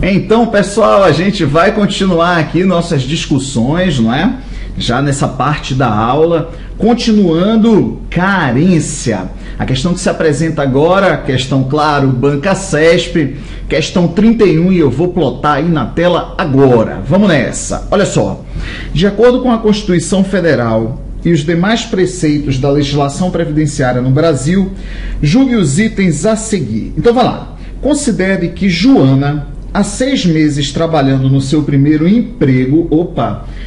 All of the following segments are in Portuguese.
Então, pessoal, a gente vai continuar aqui nossas discussões, não é? Já nessa parte da aula, continuando carência. A questão que se apresenta agora, questão, claro, Banca CESP, questão 31, e eu vou plotar aí na tela agora. Vamos nessa. Olha só. De acordo com a Constituição Federal e os demais preceitos da legislação previdenciária no Brasil, julgue os itens a seguir. Então, vai lá. Considere que Joana, há 6 meses trabalhando no seu primeiro emprego,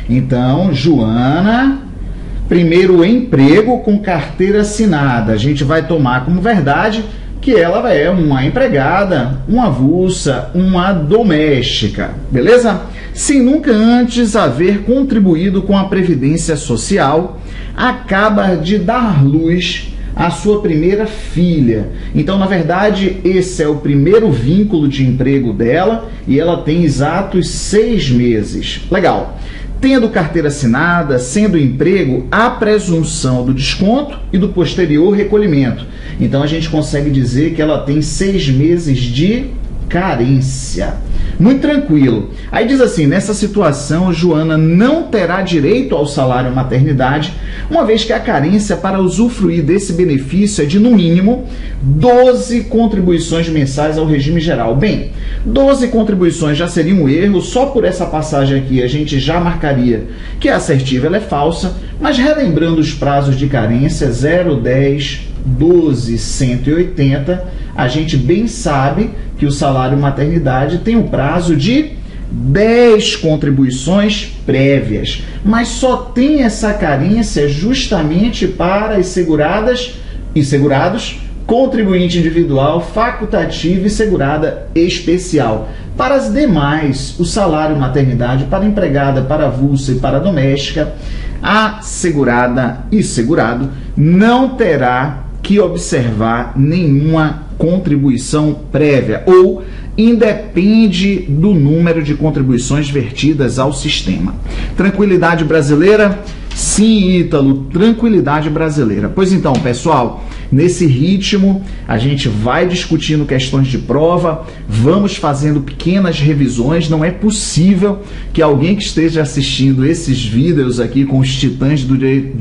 então, Joana, primeiro emprego com carteira assinada, a gente vai tomar como verdade que ela é uma empregada, uma avulsa, uma doméstica, beleza? Sem nunca antes haver contribuído com a Previdência Social, acaba de dar luz à sua primeira filha. Então, na verdade, esse é o primeiro vínculo de emprego dela e ela tem exatos 6 meses. Legal. Tendo carteira assinada, sendo emprego, há presunção do desconto e do posterior recolhimento. Então, a gente consegue dizer que ela tem 6 meses de carência. Muito tranquilo. Aí diz assim, nessa situação, Joana não terá direito ao salário maternidade, uma vez que a carência para usufruir desse benefício é de, no mínimo, 12 contribuições mensais ao regime geral. Bem, 12 contribuições já seria um erro, só por essa passagem aqui a gente já marcaria que a assertiva ela é falsa, mas relembrando os prazos de carência 0, 10, 12, 180, a gente bem sabe que o salário maternidade tem um prazo de 10 contribuições prévias, mas só tem essa carência justamente para as seguradas e segurados, contribuinte individual, facultativo e segurada especial. Para as demais, o salário maternidade para empregada, para avulsa e para doméstica, a segurada e segurado não terá que observar nenhuma contribuição prévia ou independe do número de contribuições vertidas ao sistema. Tranquilidade brasileira? Sim, Ítalo, tranquilidade brasileira. Pois então, pessoal, nesse ritmo a gente vai discutindo questões de prova, vamos fazendo pequenas revisões. Não é possível que alguém que esteja assistindo esses vídeos aqui com os titãs do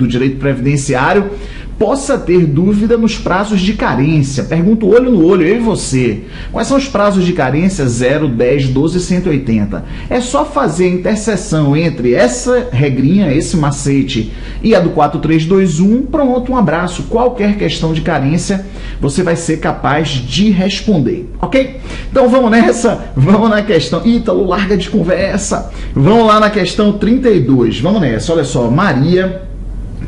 direito previdenciário possa ter dúvida nos prazos de carência. Pergunto olho no olho, eu e você. Quais são os prazos de carência 0, 10, 12 e 180? É só fazer a interseção entre essa regrinha, esse macete, e a do 4321, pronto, um abraço. Qualquer questão de carência, você vai ser capaz de responder, ok? Então vamos nessa, vamos na questão... Ítalo, larga de conversa. Vamos lá na questão 32, vamos nessa. Olha só, Maria,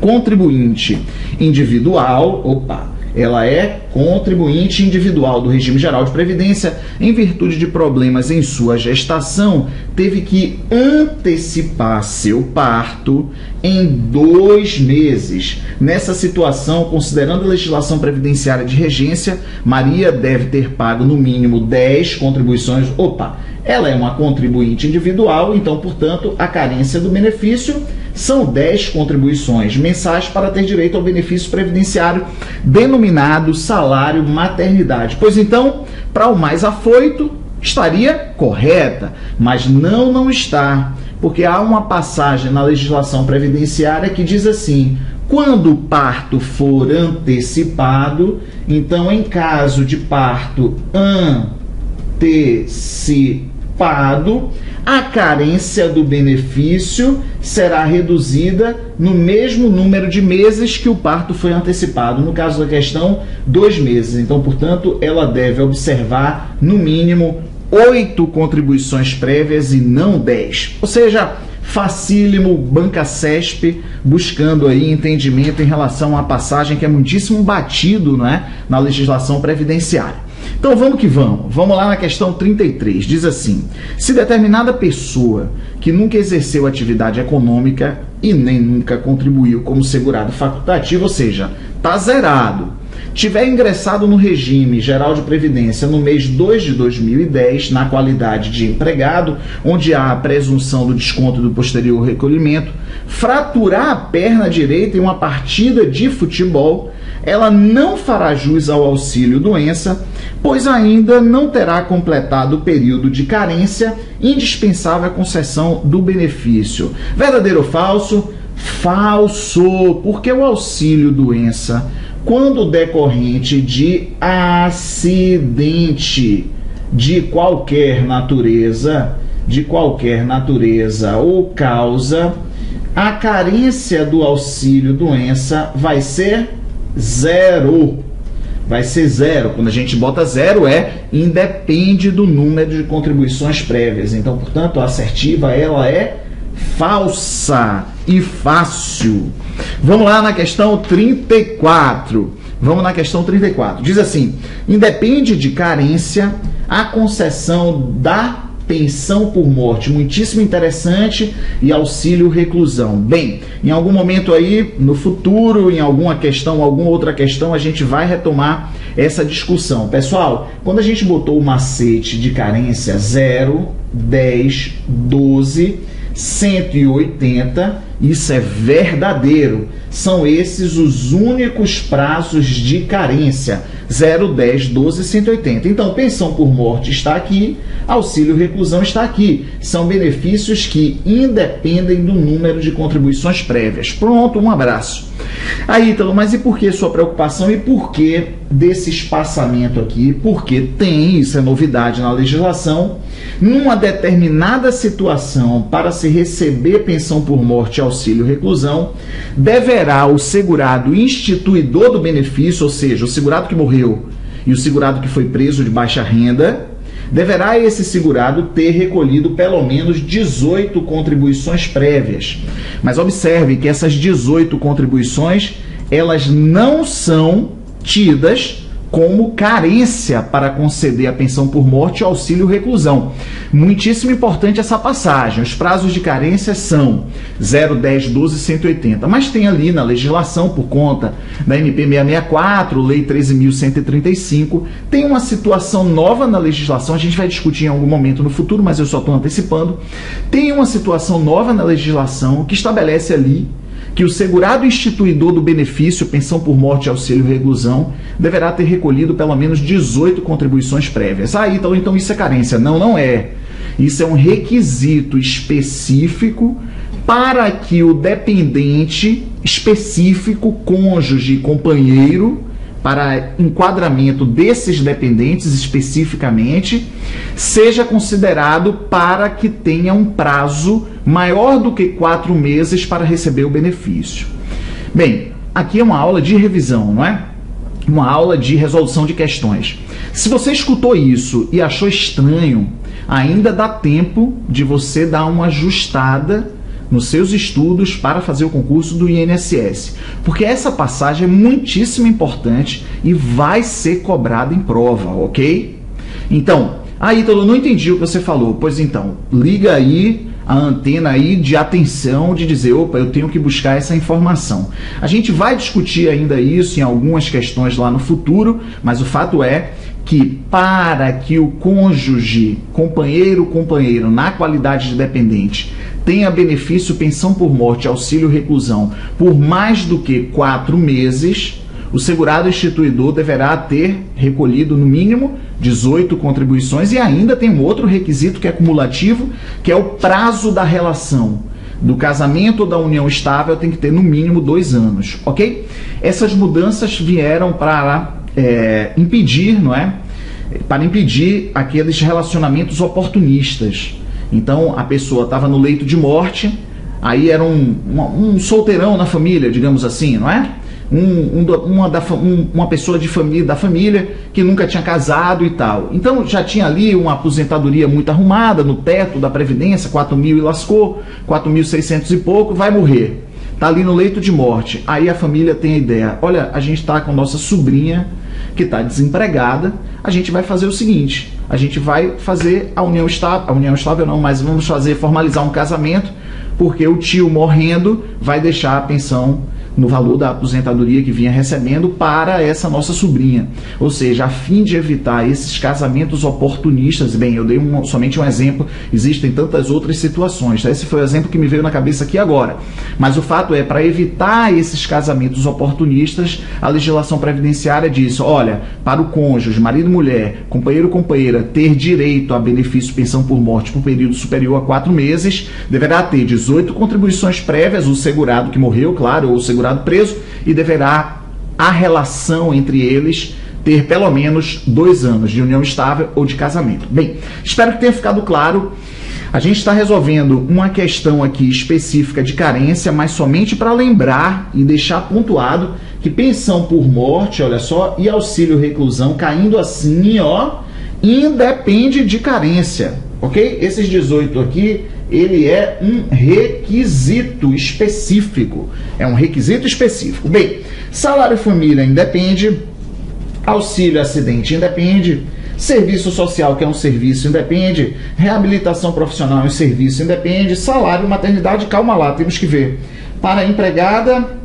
contribuinte individual, ela é contribuinte individual do regime geral de previdência, em virtude de problemas em sua gestação, teve que antecipar seu parto em 2 meses. Nessa situação, considerando a legislação previdenciária de regência, Maria deve ter pago no mínimo 10 contribuições. Ela é uma contribuinte individual, então, portanto, a carência do benefício são 10 contribuições mensais para ter direito ao benefício previdenciário denominado salário maternidade. Pois então, para o mais afoito, estaria correta, mas não está, porque há uma passagem na legislação previdenciária que diz assim: quando o parto for antecipado, então em caso de parto antecipado, a carência do benefício será reduzida no mesmo número de meses que o parto foi antecipado. No caso da questão, 2 meses. Então, portanto, ela deve observar, no mínimo, 8 contribuições prévias e não 10. Ou seja, facílimo, Banca CESP buscando aí entendimento em relação à passagem que é muitíssimo batido, na legislação previdenciária. Então vamos que vamos. Vamos lá na questão 33. Diz assim: se determinada pessoa que nunca exerceu atividade econômica e nem nunca contribuiu como segurado facultativo, ou seja, está zerado, tiver ingressado no regime geral de previdência no mês 2 de 2010, na qualidade de empregado, onde há a presunção do desconto do posterior recolhimento, fraturar a perna direita em uma partida de futebol, ela não fará jus ao auxílio-doença, pois ainda não terá completado o período de carência indispensável à concessão do benefício. Verdadeiro ou falso? Falso, porque o auxílio-doença, quando decorrente de acidente de qualquer natureza ou causa, a carência do auxílio-doença vai ser zero. Vai ser zero. Quando a gente bota zero, independe do número de contribuições prévias. Então, portanto, a assertiva ela é falsa e fácil. Vamos lá na questão 34. Diz assim: independe de carência a concessão da pensão por morte. Muitíssimo interessante. E auxílio reclusão. Bem, em algum momento aí, no futuro, em alguma outra questão, a gente vai retomar essa discussão. Pessoal, quando a gente botou o macete de carência 0, 10, 12, 180, isso é verdadeiro. São esses os únicos prazos de carência: 0, 10, 12 e 180. Então, pensão por morte está aqui, auxílio reclusão está aqui. São benefícios que independem do número de contribuições prévias. Pronto, um abraço. Aí, Ítalo, mas e por que sua preocupação e por que desse espaçamento aqui? Porque tem, isso é novidade na legislação, numa determinada situação, para se receber pensão por morte e auxílio reclusão, deverá o segurado instituidor do benefício, ou seja, o segurado que morreu e o segurado que foi preso de baixa renda, deverá esse segurado ter recolhido pelo menos 18 contribuições prévias. Mas observe que essas 18 contribuições, elas não são tidas como carência para conceder a pensão por morte e auxílio reclusão. Muitíssimo importante essa passagem. Os prazos de carência são 0, 10, 12 e 180. Mas tem ali na legislação, por conta da MP 664, Lei 13.135, tem uma situação nova na legislação, a gente vai discutir em algum momento no futuro, mas eu só estou antecipando. Tem uma situação nova na legislação que estabelece ali que o segurado instituidor do benefício, pensão por morte e auxílio reclusão, deverá ter recolhido pelo menos 18 contribuições prévias. Então isso é carência. Não, não é. Isso é um requisito específico para que o dependente específico, cônjuge, companheiro, para enquadramento desses dependentes especificamente, seja considerado para que tenha um prazo maior do que 4 meses para receber o benefício. Bem, aqui é uma aula de revisão, não é? Uma aula de resolução de questões. Se você escutou isso e achou estranho, ainda dá tempo de você dar uma ajustada nos seus estudos para fazer o concurso do INSS, porque essa passagem é muitíssimo importante e vai ser cobrada em prova, ok? Então, Ítalo, não entendi o que você falou. Pois então, liga aí a antena aí de atenção, de dizer, opa, eu tenho que buscar essa informação. A gente vai discutir ainda isso em algumas questões lá no futuro, mas o fato é que para que o cônjuge, companheiro, na qualidade de dependente, tenha benefício pensão por morte, auxílio reclusão por mais do que 4 meses, o segurado instituidor deverá ter recolhido no mínimo 18 contribuições e ainda tem um outro requisito que é cumulativo, que é o prazo da relação. Do casamento ou da união estável tem que ter no mínimo 2 anos, ok? Essas mudanças vieram para impedir, não é? Para impedir aqueles relacionamentos oportunistas. Então, a pessoa estava no leito de morte, aí era um solteirão na família, digamos assim, não é? Uma pessoa da família que nunca tinha casado e tal. Então, já tinha ali uma aposentadoria muito arrumada no teto da Previdência, 4.000 e lascou, 4.600 e pouco, vai morrer. Está ali no leito de morte. Aí a família tem a ideia, olha, a gente está com nossa sobrinha que está desempregada, a gente vai fazer o seguinte, a gente vai fazer a união estável não, mas vamos formalizar um casamento, porque o tio morrendo vai deixar a pensão no valor da aposentadoria que vinha recebendo para essa nossa sobrinha. Ou seja, a fim de evitar esses casamentos oportunistas, bem, eu dei somente um exemplo, existem tantas outras situações, tá? Esse foi o exemplo que me veio na cabeça aqui agora. Mas o fato é, para evitar esses casamentos oportunistas, a legislação previdenciária diz, olha, para o cônjuge, marido e mulher, companheiro ou companheira, ter direito a benefício pensão por morte por período superior a 4 meses, deverá ter 18 contribuições prévias, o segurado que morreu, claro, ou o segurado preso, e deverá a relação entre eles ter pelo menos 2 anos de união estável ou de casamento. Bem, espero que tenha ficado claro. A gente está resolvendo uma questão aqui específica de carência, mas somente para lembrar e deixar pontuado que pensão por morte, olha só, e auxílio reclusão caindo assim, ó, independe de carência, ok? Esses 18 aqui, ele é um requisito específico. É um requisito específico. Bem, salário família independe, auxílio acidente independe, serviço social, que é um serviço, independe, reabilitação profissional é um serviço, independe, salário maternidade, calma lá, temos que ver. Para empregada,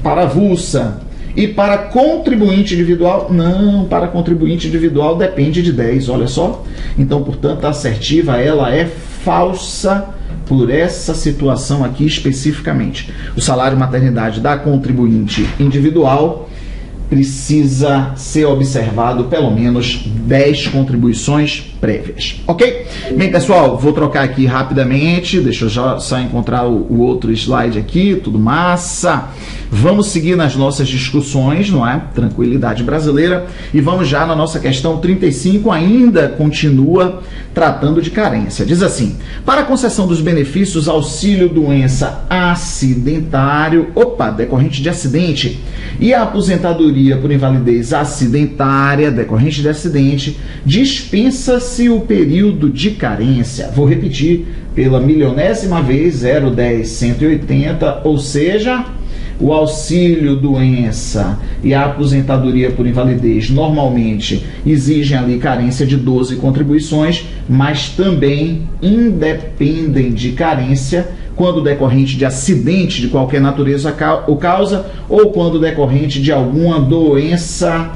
para avulsa. E para contribuinte individual, não, para contribuinte individual depende de 10, olha só. Então, portanto, a assertiva, ela é falsa por essa situação aqui especificamente. O salário maternidade da contribuinte individual precisa ser observado pelo menos 10 contribuições prévias, ok? Bem, pessoal, vou trocar aqui rapidamente, deixa eu já só encontrar o outro slide aqui, tudo massa. Vamos seguir nas nossas discussões, não é? Tranquilidade brasileira. E vamos já na nossa questão 35, ainda continua tratando de carência. Diz assim, para a concessão dos benefícios auxílio doença acidentário, decorrente de acidente, e a aposentadoria por invalidez acidentária, decorrente de acidente, dispensa-se o período de carência. Vou repetir pela milionésima vez, 010-180, ou seja, o auxílio doença e a aposentadoria por invalidez normalmente exigem ali carência de 12 contribuições, mas também independem de carência quando decorrente de acidente de qualquer natureza ou causa, ou quando decorrente de alguma doença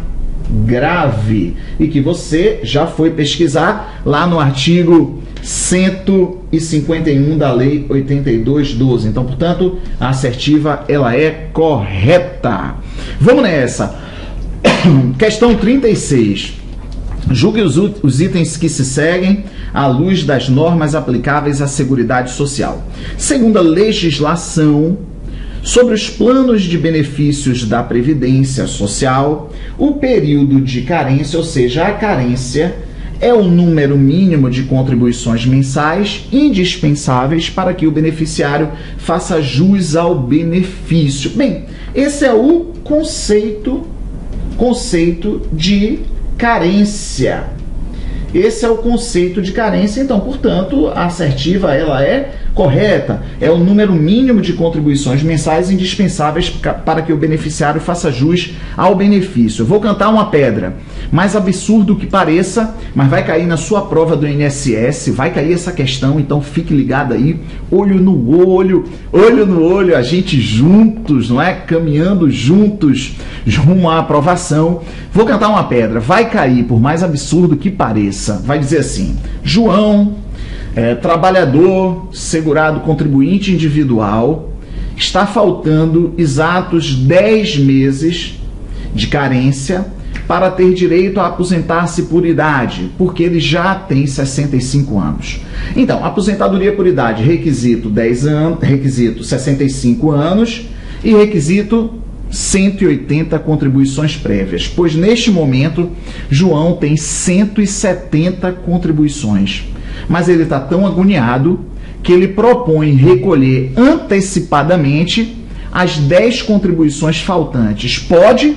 grave, e que você já foi pesquisar lá no artigo 151 da Lei 82/12. Então, portanto, a assertiva, ela é correta. Vamos nessa. Questão 36. Julgue os itens que se seguem à luz das normas aplicáveis à Seguridade Social. Segundo a legislação sobre os planos de benefícios da Previdência Social, o período de carência, ou seja, a carência, é o número mínimo de contribuições mensais indispensáveis para que o beneficiário faça jus ao benefício. Bem, esse é o conceito de carência. Esse é o conceito de carência, então, portanto, a assertiva, ela é correta. É o número mínimo de contribuições mensais indispensáveis para que o beneficiário faça jus ao benefício. Vou cantar uma pedra, mais absurdo que pareça, mas vai cair na sua prova do INSS, vai cair essa questão, então fique ligado aí, olho no olho, a gente juntos, não é? Caminhando juntos rumo à aprovação. Vou cantar uma pedra, vai cair, por mais absurdo que pareça, vai dizer assim: João, trabalhador, segurado, contribuinte individual, está faltando exatos 10 meses de carência para ter direito a aposentar-se por idade, porque ele já tem 65 anos. Então, aposentadoria por idade, requisito 10 anos, requisito 65 anos e requisito 180 contribuições prévias, pois neste momento João tem 170 contribuições, mas ele está tão agoniado que ele propõe recolher antecipadamente as 10 contribuições faltantes. Pode?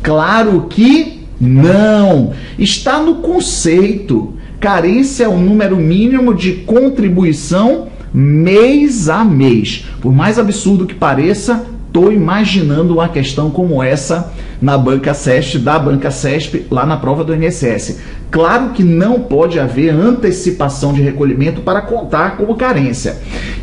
Claro que não. Está no conceito. Carência é o número mínimo de contribuição mês a mês. Por mais absurdo que pareça, estou imaginando uma questão como essa na banca CESP, da banca CESP, lá na prova do INSS. Claro que não pode haver antecipação de recolhimento para contar como carência.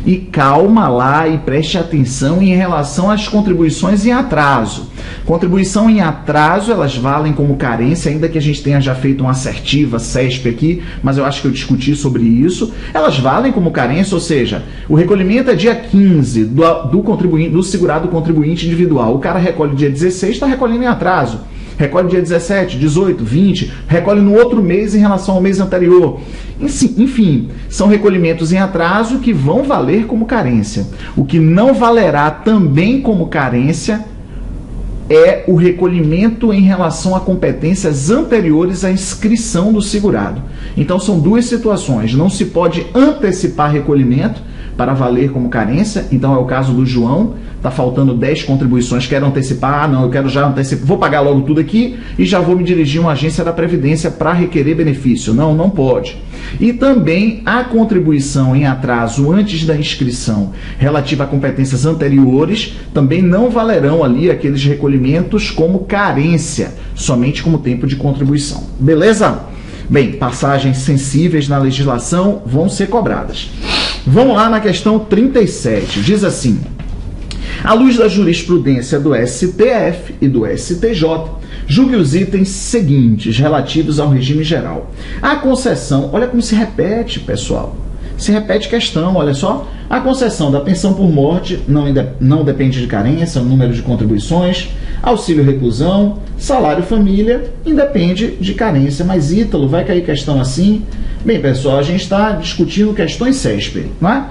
E calma lá e preste atenção em relação às contribuições em atraso. Contribuição em atraso, elas valem como carência, ainda que a gente tenha já feito uma assertiva CESP aqui, mas eu acho que eu discuti sobre isso. Elas valem como carência, ou seja, o recolhimento é dia 15 do segurado contribuinte individual. O cara recolhe dia 16, está recolhendo em atraso. Recolhe dia 17, 18, 20, recolhe no outro mês em relação ao mês anterior. Enfim, são recolhimentos em atraso que vão valer como carência. O que não valerá também como carência é o recolhimento em relação a competências anteriores à inscrição do segurado. Então são duas situações. Não se pode antecipar recolhimento para valer como carência. Então é o caso do João. Está faltando 10 contribuições, quero antecipar, não, eu quero já antecipar, vou pagar logo tudo aqui e já vou me dirigir a uma agência da Previdência para requerer benefício. Não, não pode. E também a contribuição em atraso antes da inscrição relativa a competências anteriores também não valerão ali aqueles recolhimentos como carência, somente como tempo de contribuição. Beleza? Bem, passagens sensíveis na legislação vão ser cobradas. Vamos lá na questão 37. Diz assim: à luz da jurisprudência do STF e do STJ, julgue os itens seguintes relativos ao regime geral. A concessão, olha como se repete, pessoal. Se repete questão, olha só. A concessão da pensão por morte não depende de carência, o número de contribuições. Auxílio reclusão, salário família, independe de carência. Mas, Ítalo, vai cair questão assim? Bem, pessoal, a gente está discutindo questões CESP, não é?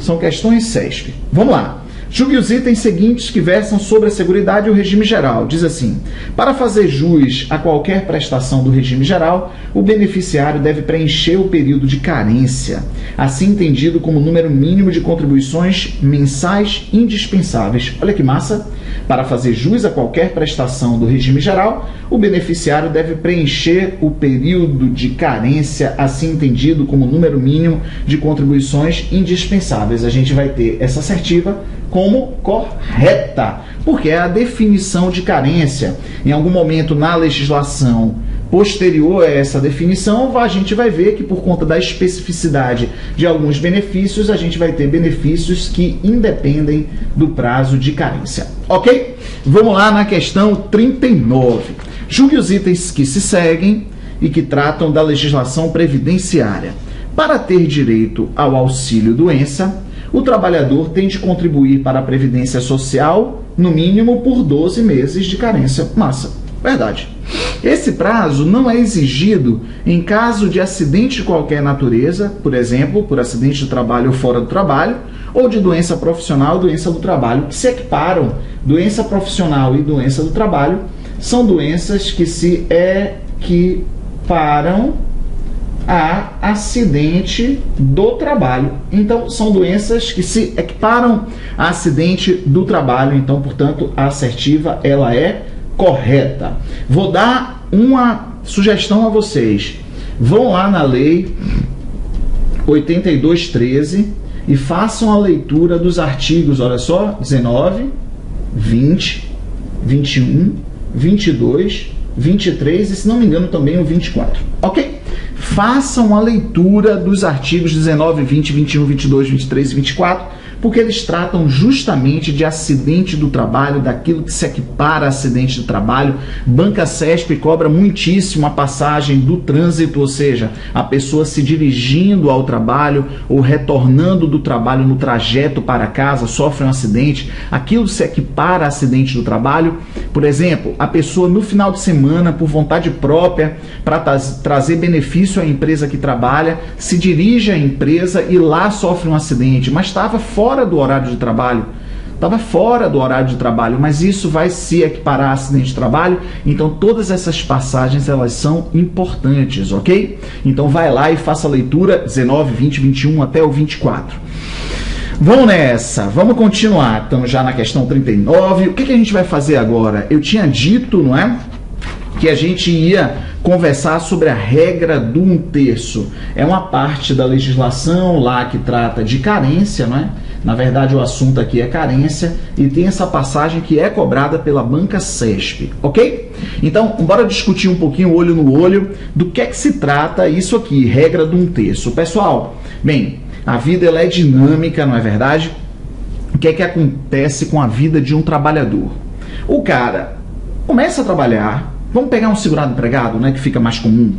São questões CESP. Vamos lá. Julgue os itens seguintes que versam sobre a Seguridade e o regime geral. Diz assim: para fazer jus a qualquer prestação do regime geral, o beneficiário deve preencher o período de carência, assim entendido como número mínimo de contribuições mensais indispensáveis. Olha que massa! Para fazer jus a qualquer prestação do regime geral, o beneficiário deve preencher o período de carência, assim entendido como número mínimo de contribuições indispensáveis. A gente vai ter essa assertiva como correta, porque é a definição de carência. Em algum momento na legislação posterior a essa definição, a gente vai ver que por conta da especificidade de alguns benefícios, a gente vai ter benefícios que independem do prazo de carência. Ok? Vamos lá na questão 39. Julgue os itens que se seguem e que tratam da legislação previdenciária. Para ter direito ao auxílio-doença, o trabalhador tem de contribuir para a Previdência Social, no mínimo por 12 meses de carência. Massa, verdade. Esse prazo não é exigido em caso de acidente de qualquer natureza, por exemplo, por acidente de trabalho ou fora do trabalho, ou de doença profissional ou doença do trabalho, que se equiparam. Doença profissional e doença do trabalho são doenças que se equiparam a acidente do trabalho. Então, são doenças que se equiparam a acidente do trabalho. Então, portanto, a assertiva, ela é correta. Vou dar uma sugestão a vocês. Vão lá na lei 8213 e façam a leitura dos artigos, olha só, 19, 20, 21, 22, 23 e, se não me engano, também o 24. Ok? Façam a leitura dos artigos 19, 20, 21, 22, 23 e 24, porque eles tratam justamente de acidente do trabalho, daquilo que se equipara a acidente do trabalho. Banca CESP cobra muitíssimo a passagem do trânsito, ou seja, a pessoa se dirigindo ao trabalho ou retornando do trabalho no trajeto para casa, sofre um acidente, aquilo se equipara a acidente do trabalho. Por exemplo, a pessoa no final de semana, por vontade própria, para trazer benefício à empresa que trabalha, se dirige à empresa e lá sofre um acidente, mas estava fora do horário de trabalho. Estava fora do horário de trabalho, mas isso vai se equiparar a acidente de trabalho. Então, todas essas passagens, elas são importantes, ok? Então, vai lá e faça a leitura 19, 20, 21 até o 24. Vamos nessa, vamos continuar. Estamos já na questão 39. O que a gente vai fazer agora? Eu tinha dito, não é? Que a gente ia conversar sobre a regra do 1/3. É uma parte da legislação lá que trata de carência, não é? Na verdade, o assunto aqui é carência e tem essa passagem que é cobrada pela banca CESP, ok? Então, bora discutir um pouquinho, olho no olho, do que é que se trata isso aqui, regra de 1/3. Pessoal, bem, a vida ela é dinâmica, não é verdade? O que é que acontece com a vida de um trabalhador? O cara começa a trabalhar, vamos pegar um segurado empregado, né, que fica mais comum.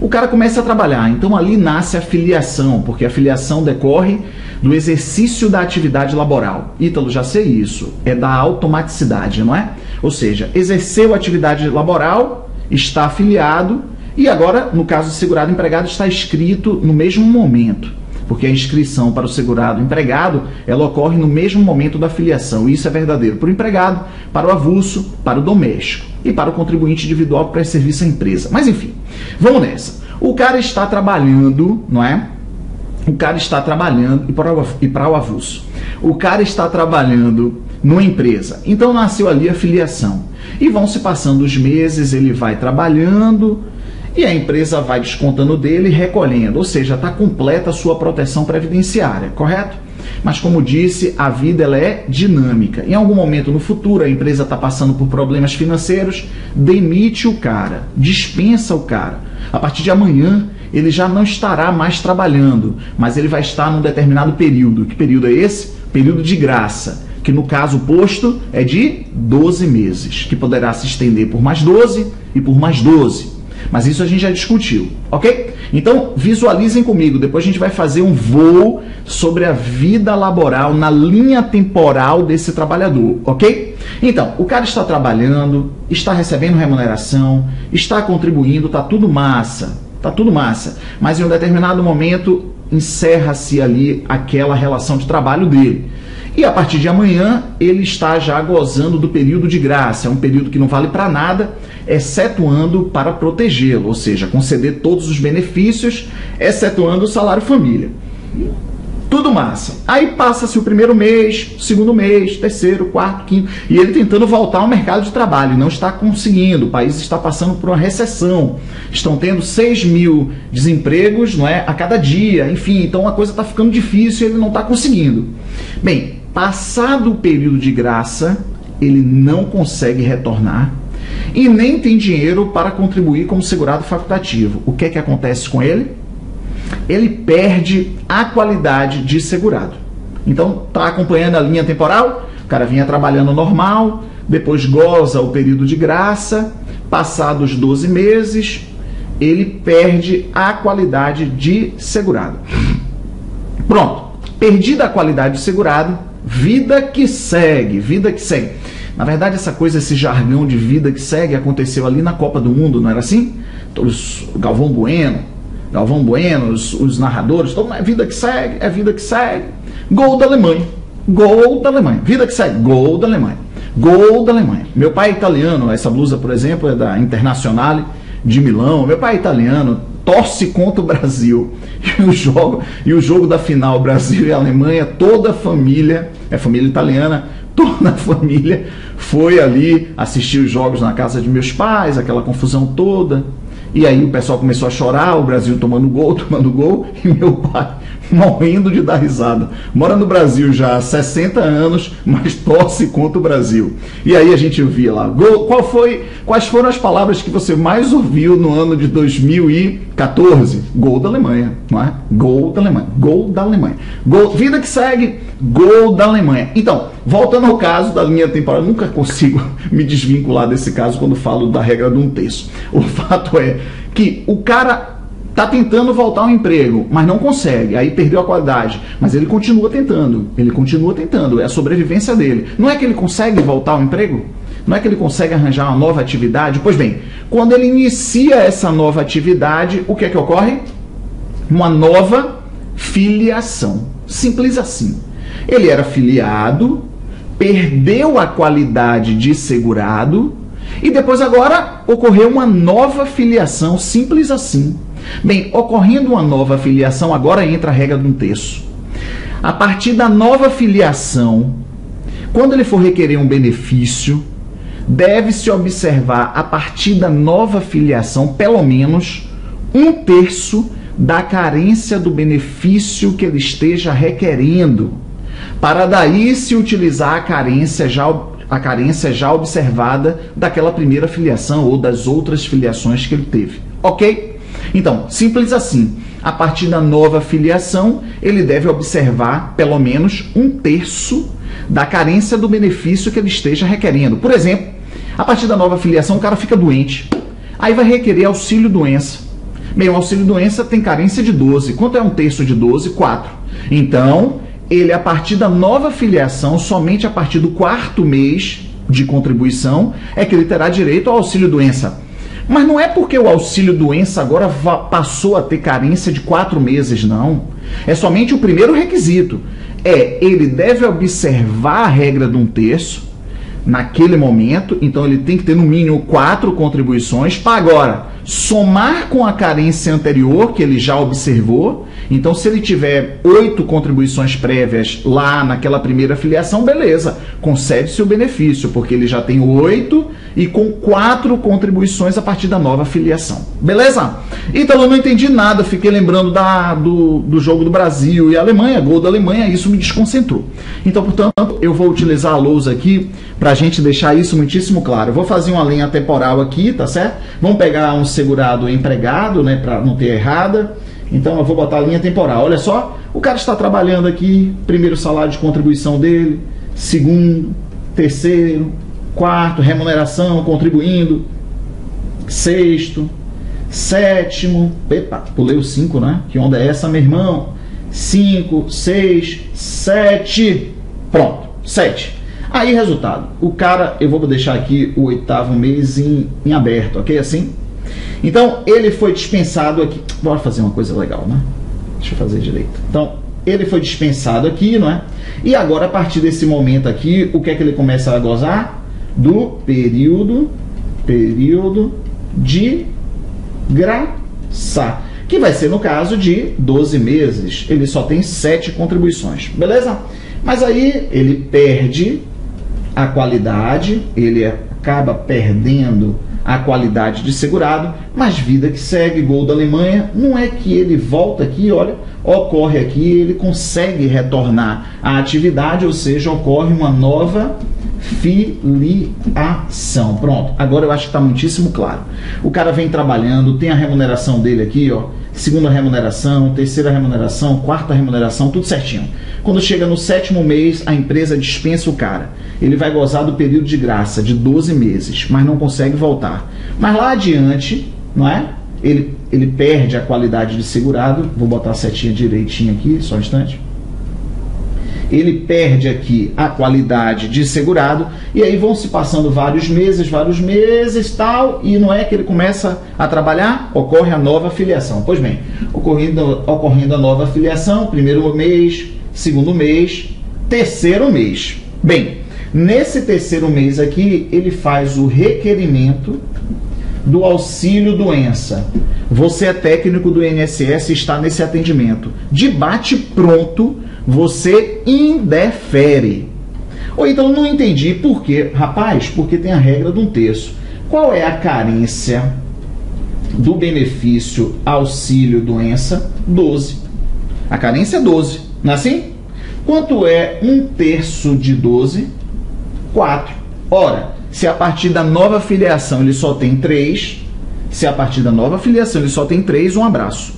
O cara começa a trabalhar, então ali nasce a filiação, porque a filiação decorre do exercício da atividade laboral. Ítalo, já sei isso, é da automaticidade, não é? Ou seja, exerceu a atividade laboral, está afiliado e agora, no caso do segurado empregado, está inscrito no mesmo momento. Porque a inscrição para o segurado empregado, ela ocorre no mesmo momento da filiação. Isso é verdadeiro para o empregado, para o avulso, para o doméstico e para o contribuinte individual que presta serviço à empresa. Mas enfim, vamos nessa. O cara está trabalhando, não é? O cara está trabalhando, e para o avulso, o cara está trabalhando numa empresa. Então nasceu ali a filiação. E vão se passando os meses, ele vai trabalhando e a empresa vai descontando dele e recolhendo, ou seja, está completa a sua proteção previdenciária, correto? Mas como disse, a vida ela é dinâmica. Em algum momento no futuro, a empresa está passando por problemas financeiros, demite o cara, dispensa o cara. A partir de amanhã, ele já não estará mais trabalhando, mas ele vai estar num determinado período. Que período é esse? Período de graça, que no caso posto é de 12 meses, que poderá se estender por mais 12 e por mais 12. Mas isso a gente já discutiu, ok? Então, visualizem comigo, depois a gente vai fazer um voo sobre a vida laboral na linha temporal desse trabalhador, ok? Então, o cara está trabalhando, está recebendo remuneração, está contribuindo, tá tudo massa, mas em um determinado momento encerra-se ali aquela relação de trabalho dele. E a partir de amanhã, ele está já gozando do período de graça. É um período que não vale para nada, excetuando para protegê-lo, ou seja, conceder todos os benefícios, excetuando o salário família. Tudo massa. Aí passa-se o primeiro mês, segundo mês, terceiro, quarto, quinto, e ele tentando voltar ao mercado de trabalho, não está conseguindo. O país está passando por uma recessão. Estão tendo 6 mil desempregos, não é, a cada dia. Enfim, então a coisa está ficando difícil e ele não está conseguindo. Bem, passado o período de graça, ele não consegue retornar e nem tem dinheiro para contribuir como segurado facultativo. O que é que acontece com ele? Ele perde a qualidade de segurado. Então, está acompanhando a linha temporal, o cara vinha trabalhando normal, depois goza o período de graça, passados 12 meses, ele perde a qualidade de segurado. Pronto, perdida a qualidade de segurado, vida que segue, vida que segue. Na verdade, essa coisa, esse jargão de vida que segue aconteceu ali na Copa do Mundo, não era assim? Galvão Bueno, os narradores, todo mundo, é vida que segue, é vida que segue. Gol da Alemanha, vida que segue, gol da Alemanha, gol da Alemanha. Meu pai é italiano, essa blusa, por exemplo, é da Internazionale de Milão. Meu pai é italiano, torce contra o Brasil. E o jogo da final, Brasil e Alemanha, toda a família, é família italiana, toda a família foi ali assistir os jogos na casa de meus pais, aquela confusão toda. E aí o pessoal começou a chorar, o Brasil tomando gol, e meu pai morrendo de dar risada. Mora no Brasil já há 60 anos, mas torce contra o Brasil. E aí a gente via lá, gol, quais foram as palavras que você mais ouviu no ano de 2014? Gol da Alemanha, não é? Gol da Alemanha, gol da Alemanha. Gol, vida que segue, gol da Alemanha. Então, voltando ao caso da linha temporal, eu nunca consigo me desvincular desse caso quando falo da regra de 1/3. O fato é que o cara está tentando voltar ao emprego, mas não consegue, aí perdeu a qualidade, mas ele continua tentando, é a sobrevivência dele. Não é que ele consegue voltar ao emprego? Não é que ele consegue arranjar uma nova atividade? Pois bem, quando ele inicia essa nova atividade, o que é que ocorre? Uma nova filiação, simples assim. Ele era filiado, perdeu a qualidade de segurado e depois agora ocorreu uma nova filiação, simples assim. Bem, ocorrendo uma nova filiação, agora entra a regra de 1/3. A partir da nova filiação, quando ele for requerer um benefício, deve-se observar a partir da nova filiação, pelo menos 1/3 da carência do benefício que ele esteja requerendo. para daí se utilizar a carência já observada daquela primeira filiação ou das outras filiações que ele teve. Ok? Então, simples assim. A partir da nova filiação, ele deve observar pelo menos 1/3 da carência do benefício que ele esteja requerendo. Por exemplo, a partir da nova filiação, o cara fica doente. Aí vai requerer auxílio-doença. Bem, o auxílio-doença tem carência de 12. Quanto é 1/3 de 12? 4. Então, ele, a partir da nova filiação, somente a partir do 4º mês de contribuição, é que ele terá direito ao auxílio-doença. Mas não é porque o auxílio-doença agora passou a ter carência de 4 meses, não. É somente o primeiro requisito. Ele deve observar a regra de 1/3 naquele momento, então ele tem que ter no mínimo 4 contribuições para agora somar com a carência anterior que ele já observou. Então, se ele tiver 8 contribuições prévias lá naquela primeira filiação, beleza, concede-se o benefício, porque ele já tem 8 e com 4 contribuições a partir da nova filiação. Beleza? Então, eu não entendi nada, fiquei lembrando do jogo do Brasil e Alemanha, gol da Alemanha, isso me desconcentrou. Então, portanto, eu vou utilizar a lousa aqui para a gente deixar isso muitíssimo claro. Eu vou fazer uma linha temporal aqui, tá certo? Vamos pegar um segurado empregado, né, para não ter errada. Então eu vou botar a linha temporal. Olha só, o cara está trabalhando aqui, primeiro salário de contribuição dele, segundo, terceiro, quarto, remuneração, contribuindo, sexto, sétimo, epa, pulei o 5, né? Que onda é essa, meu irmão? 5, 6, 7, pronto, 7. Aí, resultado, o cara, eu vou deixar aqui o 8º mês em aberto, ok? Assim? Então, ele foi dispensado aqui. Bora fazer uma coisa legal, né? Deixa eu fazer direito. Então, ele foi dispensado aqui, não é? E agora, a partir desse momento aqui, o que é que ele começa a gozar? Do período de graça, que vai ser no caso de 12 meses. Ele só tem 7 contribuições, beleza? Mas aí ele perde a qualidade, ele acaba perdendo a qualidade de segurado, mas vida que segue, gol da Alemanha, não é que ele volta aqui, olha, ocorre aqui, ele consegue retornar à atividade, ou seja, ocorre uma nova filiação. Pronto, agora eu acho que está muitíssimo claro. O cara vem trabalhando, tem a remuneração dele aqui, ó, segunda remuneração, terceira remuneração, quarta remuneração, tudo certinho. Quando chega no 7º mês, a empresa dispensa o cara. Ele vai gozar do período de graça de 12 meses, mas não consegue voltar. Mas lá adiante, não é? Ele perde a qualidade de segurado. Vou botar a setinha direitinho aqui, só um instante. Ele perde aqui a qualidade de segurado, e aí vão se passando vários meses, tal, e não é que ele começa a trabalhar, ocorre a nova filiação. Pois bem, ocorrendo a nova filiação, primeiro mês, segundo mês, terceiro mês. Bem, nesse terceiro mês aqui, ele faz o requerimento do auxílio-doença. Você é técnico do INSS e está nesse atendimento. De bate-pronto, você indefere. Ou então, não entendi por quê. Rapaz, porque tem a regra de 1/3. Qual é a carência do benefício auxílio-doença? 12. A carência é 12, não é assim? Quanto é 1/3 de 12? 4. Ora, se a partir da nova filiação ele só tem 3, um abraço.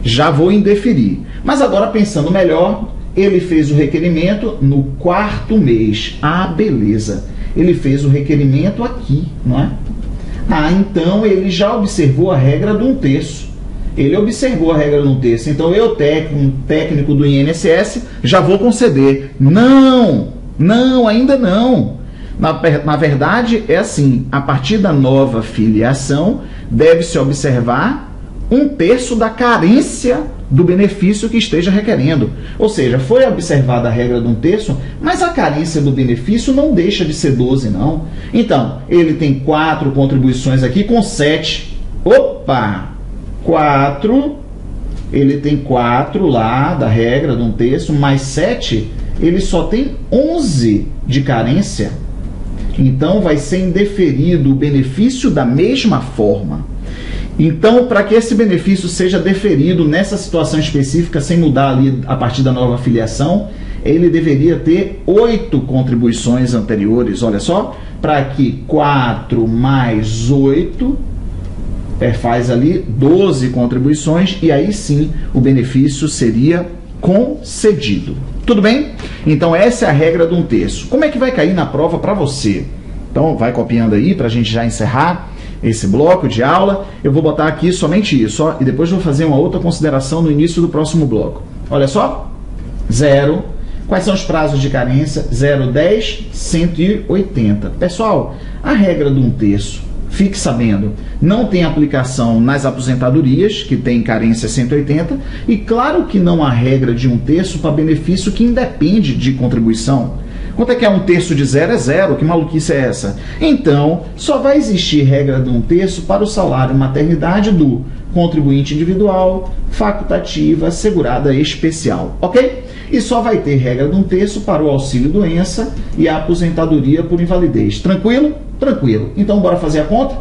Já vou indeferir. Mas agora, pensando melhor, ele fez o requerimento no 4º mês. Ah, beleza. Ele fez o requerimento aqui, não é? Ah, então ele já observou a regra do 1/3. Ele observou a regra do 1/3. Então eu, técnico do INSS, já vou conceder. Não, ainda não. Na verdade, é assim, a partir da nova filiação, deve-se observar 1/3 da carência do benefício que esteja requerendo. Ou seja, foi observada a regra do 1/3, mas a carência do benefício não deixa de ser 12, não. Então, ele tem 4 contribuições aqui com 7. Opa! 4, ele tem 4 lá da regra do 1/3, mais 7, ele só tem 11 de carência. Então, vai ser indeferido o benefício da mesma forma. Então, para que esse benefício seja deferido nessa situação específica, sem mudar ali a partir da nova filiação, ele deveria ter 8 contribuições anteriores. Olha só, para que 4 mais 8 faz ali 12 contribuições e aí sim o benefício seria concedido. Tudo bem? Então essa é a regra de 1/3. Como é que vai cair na prova para você? Então vai copiando aí para a gente já encerrar esse bloco de aula. Eu vou botar aqui somente isso, ó, e depois vou fazer uma outra consideração no início do próximo bloco. Olha só, 0. Quais são os prazos de carência? 0, 10, 180. Pessoal, a regra de 1/3, fique sabendo, não tem aplicação nas aposentadorias, que tem carência 180, e claro que não há regra de 1/3 para benefício que independe de contribuição. Quanto é que é 1/3 de 0? É 0. Que maluquice é essa? Então, só vai existir regra de 1/3 para o salário maternidade do contribuinte individual, facultativa, segurada especial, ok? E só vai ter regra de 1/3 para o auxílio-doença e a aposentadoria por invalidez. Tranquilo? Tranquilo. Então, bora fazer a conta?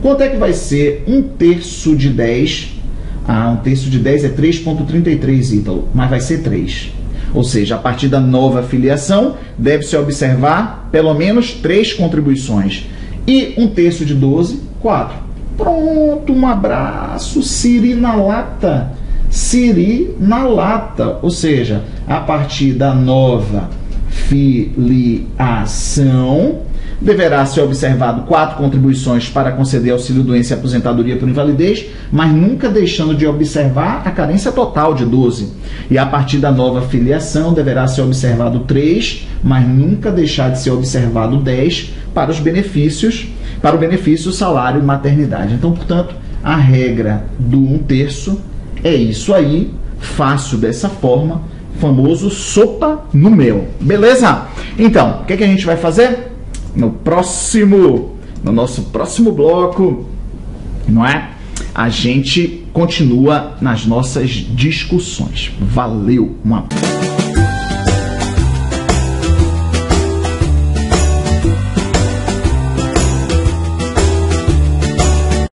Quanto é que vai ser 1/3 de 10? 1/3 de 10 é 3,33, Ítalo, mas vai ser 3. Ou seja, a partir da nova filiação, deve-se observar pelo menos 3 contribuições. E 1/3 de 12, 4. Pronto, um abraço, Siri na lata. Siri na lata. Ou seja, a partir da nova filiação, deverá ser observado 4 contribuições para conceder auxílio-doença e aposentadoria por invalidez, mas nunca deixando de observar a carência total de 12. E a partir da nova filiação, deverá ser observado 3, mas nunca deixar de ser observado 10 para os benefícios, para o benefício salário e maternidade. Então, portanto, a regra do 1/3 é isso aí, fácil dessa forma, famoso sopa no mel. Beleza? Então, o que a gente vai fazer? No nosso próximo bloco, não é? A gente continua nas nossas discussões. Valeu, uma